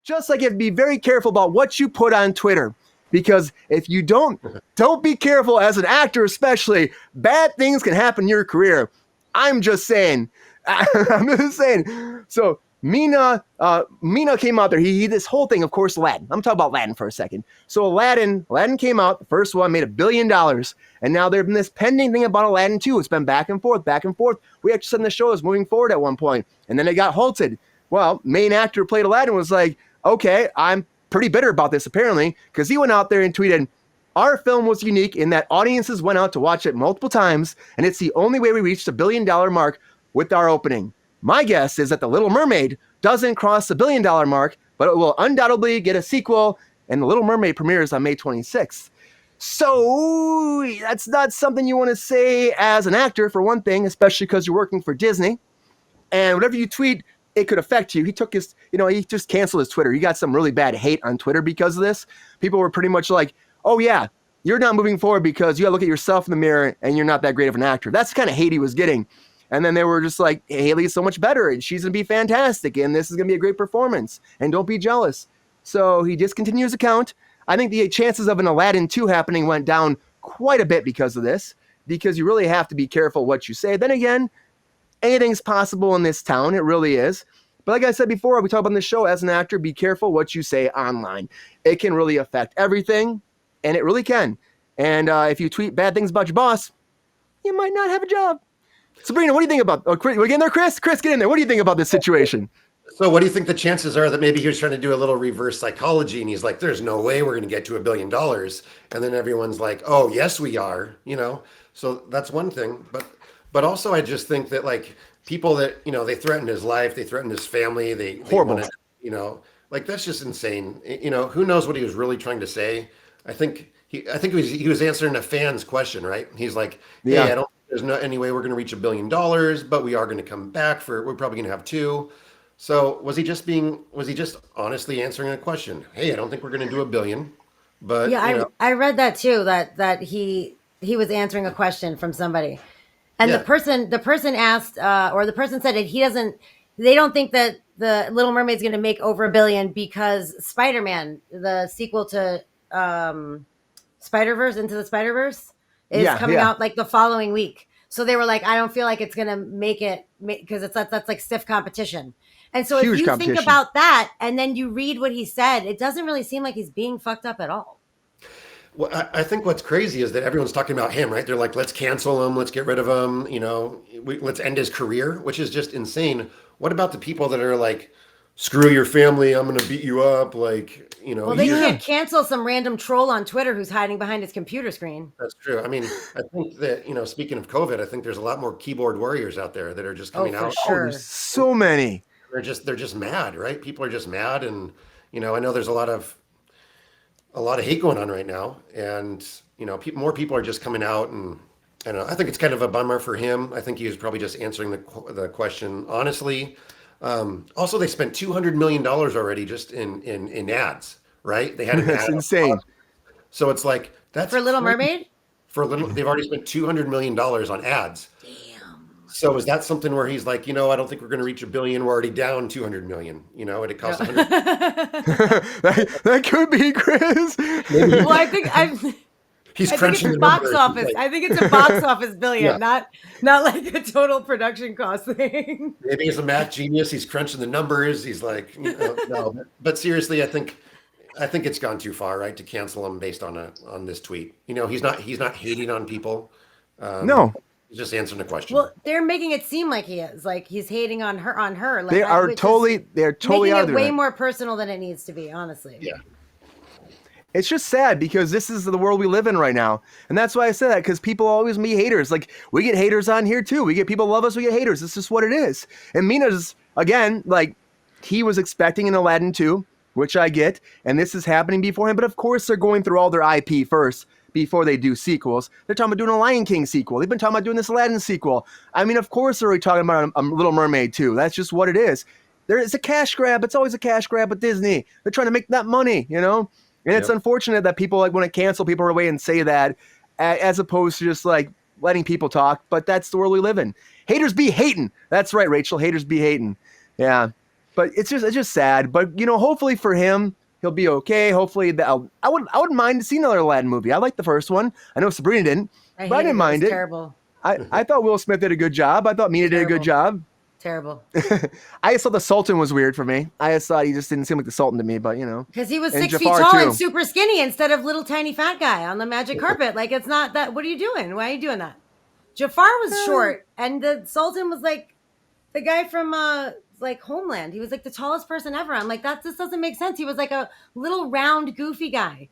just like you have to be very careful about what you put on Twitter. Because if you don't be careful as an actor, especially, bad things can happen in your career. I'm just saying. I'm just saying. So Mina came out there. He this whole thing, of course, Aladdin. I'm talking about Aladdin for a second. So Aladdin came out. The first one made $1 billion. And now there's been this pending thing about Aladdin 2. It's been back and forth, back and forth. We actually said in the show is moving forward at one point. And then it got halted. Well, main actor who played Aladdin was like, okay, I'm pretty bitter about this apparently, because he went out there and tweeted, our film was unique in that audiences went out to watch it multiple times, and it's the only way we reached the $1 billion mark with our opening. My guess is that The Little Mermaid doesn't cross the $1 billion mark, but it will undoubtedly get a sequel, and The Little Mermaid premieres on May 26th. So that's not something you want to say as an actor, for one thing, especially because you're working for Disney. And whatever you tweet, it could affect you. He took his, he just canceled his Twitter. He got some really bad hate on Twitter because of this. People were pretty much like, oh yeah, you're not moving forward because you gotta look at yourself in the mirror and you're not that great of an actor. That's the kind of hate he was getting. And then they were just like, hey, Haley's so much better and she's gonna be fantastic and this is gonna be a great performance and don't be jealous. So he discontinued his account. I think the chances of an Aladdin 2 happening went down quite a bit because of this, because you really have to be careful what you say. Then again, anything's possible in this town. It really is. But like I said before, we talk about on the show, as an actor, be careful what you say online. It can really affect everything, and it really can. And if you tweet bad things about your boss, you might not have a job. Sabrina, what do you think about... Oh, we're getting there, Chris? Chris, get in there. What do you think about this situation? So what do you think the chances are that maybe he was trying to do a little reverse psychology, and he's like, there's no way we're going to get to $1 billion. And then everyone's like, oh, yes, we are, So that's one thing. But also, I just think that like people that they threatened his life, they threatened his family, they Horrible. wanted, like that's just insane. Who knows what he was really trying to say? I think he was answering a fan's question, right? He's like, hey, Yeah. there's no any way we're going to reach $1 billion, but we are going to come back we're probably going to have 2. So was he just honestly answering a question? Hey, I don't think we're going to do $1 billion, but yeah, I read that too. That he was answering a question from somebody. And the person asked, or the person said they don't think that the Little Mermaid's going to make over $1 billion because Spider-Man, the sequel to Spider-Verse, Into the Spider-Verse, is coming out like the following week. So they were like, I don't feel like it's going to make it because that's like stiff competition. And so if you think about that and then you read what he said, it doesn't really seem like he's being fucked up at all. Well, I think what's crazy is that everyone's talking about him, right? They're like, let's cancel him, let's get rid of him, let's end his career, which is just insane. What about the people that are like, screw your family, I'm going to beat you up, like, Well, they can't cancel some random troll on Twitter who's hiding behind his computer screen. That's true. I mean, I think that, speaking of COVID, I think there's a lot more keyboard warriors out there that are just coming out. Sure. There's so many. They're just mad, right? People are just mad, and I know there's a lot of hate going on right now, and more people are just coming out, and I think it's kind of a bummer for him. I think he was probably just answering the question honestly. Also, they spent $200 million already just in ads, right? They had an That's ad insane. So it's like that's for Little Mermaid. They've already spent $200 million on ads. Damn. So is that something where he's like, I don't think we're going to reach $1 billion. We're already down $200 million. And it costs $100. that could be, Chris. Well, I think He's I think crunching it's the box numbers. office. Like, I think it's a box office billion, Yeah. not like a total production cost thing. maybe he's a math genius. He's crunching the numbers. He's like, no. But seriously, I think it's gone too far, right, to cancel him based on this tweet. He's not hating on people. No. He's just answering a question. Well, they're making it seem like he is, like he's hating on her. Like, They're totally making out it there. way more personal than it needs to be, honestly. Yeah. It's just sad because this is the world we live in right now. And that's why I say that, because people always meet haters. Like, we get haters on here too. We get people love us, we get haters. It's just what it is. And Mina's, again, like, he was expecting an Aladdin 2, which I get. And this is happening before him. But of course, they're going through all their IP first before they do sequels. They're talking about doing a Lion King sequel. They've been talking about doing this Aladdin sequel. I mean, of course, they're already talking about a Little Mermaid too. That's just what it is. It's a cash grab. It's always a cash grab with Disney. They're trying to make that money, And it's unfortunate that people want to cancel people away and say that, as opposed to just like letting people talk. But that's the world we live in. Haters be hating. That's right, Rachel. Haters be hating. Yeah. But it's just sad. But hopefully for him, he'll be okay. Hopefully I wouldn't mind to see another Aladdin movie. I liked the first one. I know Sabrina didn't, but I didn't mind it. Terrible. I thought Will Smith did a good job. I thought Mina did a good job. Terrible. I just thought the Sultan was weird for me. I just thought he just didn't seem like the Sultan to me, but because he was and 6 feet Jafar, tall too. and super skinny instead of little tiny fat guy on the magic carpet. Like, it's not that. What are you doing? Why are you doing that? Jafar was short, and the Sultan was like the guy from like Homeland. He was like the tallest person ever. I'm like, that just doesn't make sense. He was like a little round, goofy guy,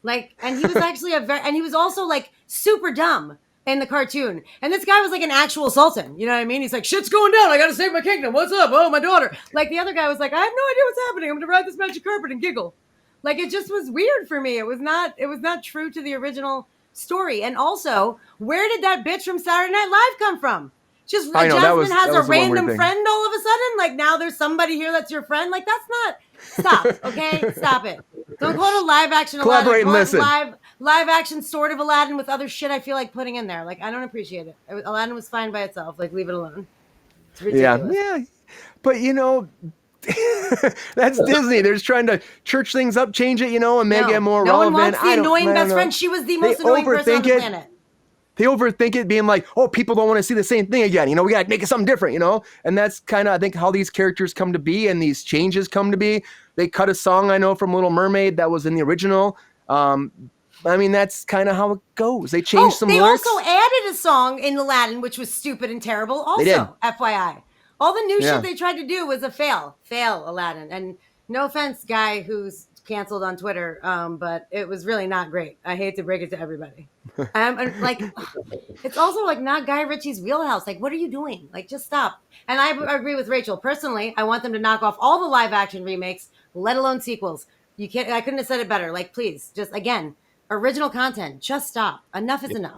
like, and he was actually and he was also like super dumb in the cartoon. And this guy was like an actual sultan. You know what I mean? He's like, shit's going down. I got to save my kingdom. What's up? Oh, my daughter. Like, the other guy was like, I have no idea what's happening. I'm going to ride this magic carpet and giggle. Like, it just was weird for me. It was not true to the original story. And also, where did that bitch from Saturday Night Live come from? Just Jasmine has a random friend all of a sudden. Like, now there's somebody here that's your friend. Like, that's not. Stop. Okay, stop it. Don't call it a live action Aladdin. Collaborate and listen. Live action sort of Aladdin with other shit I feel like putting in there. Like, I don't appreciate it. Aladdin was fine by itself. Like, leave it alone. It's ridiculous. Yeah. But that's Disney. They're just trying to church things up, change it, and make it more relevant. No one wants the annoying best friend. She was the most annoying person on the planet. They overthink it, being like, oh, people don't want to see the same thing again. We got to make it something different, And that's kind of, I think, how these characters come to be and these changes come to be. They cut a song, I know, from Little Mermaid that was in the original. I mean, that's kind of how it goes. They changed some lyrics. They also added a song in Aladdin, which was stupid and terrible. Also, they did. FYI. All the new shit they tried to do was a fail. Fail, Aladdin. And no offense, guy who's canceled on Twitter, but it was really not great. I hate to break it to everybody. And like, it's also like not Guy Ritchie's wheelhouse. Like, what are you doing? Like, just stop. And I agree with Rachel. Personally, I want them to knock off all the live action remakes, let alone sequels. You can't. I couldn't have said it better. Like, please, just again, original content. Just stop. Enough is enough.